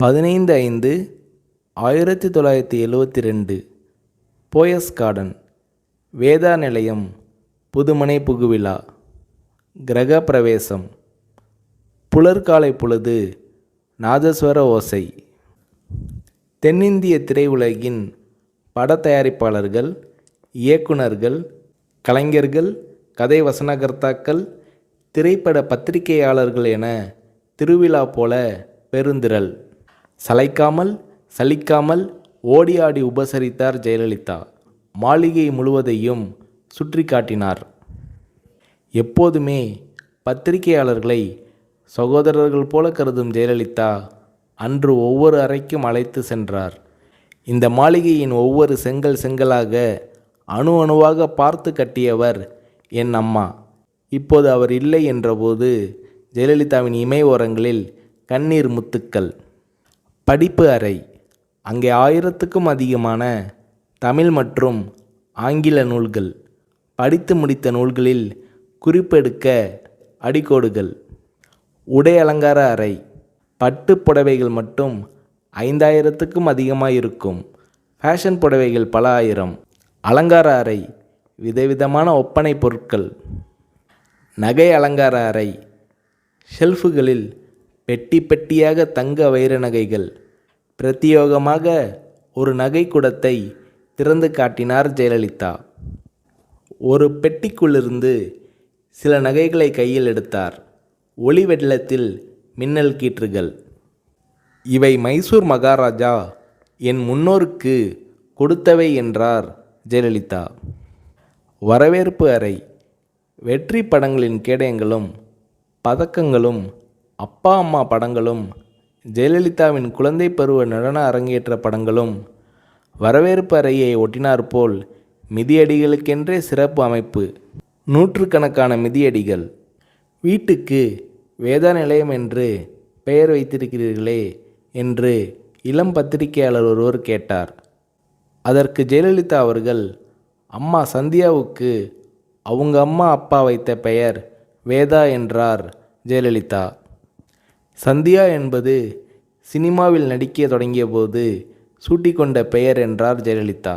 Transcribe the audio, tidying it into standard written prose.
15/5/1972 Poes garden, Veda நிலையம், புதுமனை புகுவிழா, கிரக பிரவேசம், புலர்காலை பொழுது, நாதஸ்வர ஓசை. தென்னிந்திய திரையுலகின் பட தயாரிப்பாளர்கள், இயக்குனர்கள், கலைஞர்கள், கதை வசனகர்த்தாக்கள், திரைப்பட பத்திரிகையாளர்கள் என திருவிழா போல பெருந்திரள். சளைக்காமல் சலிக்காமல் ஓடி ஆடி உபசரித்தார் ஜெயலலிதா. மாளிகை முழுவதையும் சுற்றி காட்டினார். எப்போதுமே பத்திரிகையாளர்களை சகோதரர்கள் போல கருதும் ஜெயலலிதா அன்று ஒவ்வொரு அறைக்கும் அழைத்து சென்றார். இந்த மாளிகையின் ஒவ்வொரு செங்கல் செங்கலாக அணு அணுவாக பார்த்து கட்டியவர் என் அம்மா. இப்போது அவர் இல்லை என்றபோது ஜெயலலிதாவின் இமை ஓரங்களில் கண்ணீர் முத்துக்கள். படிப்பு அறை. அங்கே 1000க்கும் அதிகமான தமிழ் மற்றும் ஆங்கில நூல்கள், படித்து முடித்த நூல்களில் குறிப்பெடுக்க அடிக்கோடுகள். உடை அலங்கார அறை. பட்டு புடவைகள் மட்டும் 5000க்கும் அதிகமாக இருக்கும். ஃபேஷன் புடவைகள் பல ஆயிரம். அலங்கார அறை. விதவிதமான ஒப்பனை பொருட்கள். நகை அலங்கார அறை. ஷெல்ஃபுகளில் பெட்டி பெட்டியாக தங்க வைர நகைகள். பிரத்தியோகமாக ஒரு நகை குடத்தை திறந்து காட்டினார் ஜெயலலிதா. ஒரு பெட்டிக்குள்ளிருந்து சில நகைகளை கையில் எடுத்தார். ஒளி வெள்ளத்தில் மின்னல் கீற்றுகள். இவை மைசூர் மகாராஜா என் முன்னோருக்கு கொடுத்தவை என்றார் ஜெயலலிதா. வரவேற்பு அறை. வெற்றி படங்களின் கேடயங்களும் பதக்கங்களும், அப்பா அம்மா படங்களும், ஜெயலலிதாவின் குழந்தை பருவ நடன அரங்கேற்ற படங்களும் வரவேற்பு அறையை ஒட்டினாற்போல் மிதியடிகளுக்கென்றே சிறப்பு அமைப்பு. நூற்றுக்கணக்கான மிதியடிகள். வீட்டுக்கு வேதா நிலையம் என்று பெயர் வைத்திருக்கிறீர்களே என்று இளம் பத்திரிகையாளர் ஒருவர் கேட்டார். அதற்கு ஜெயலலிதா அவர்கள், அம்மா சந்தியாவுக்கு அவங்க அம்மா அப்பா வைத்த பெயர் வேதா என்றார் ஜெயலலிதா. சந்தியா என்பது சினிமாவில் நடிக்க தொடங்கிய போது சூட்டிக்கொண்ட பெயர் என்றார் ஜெயலலிதா.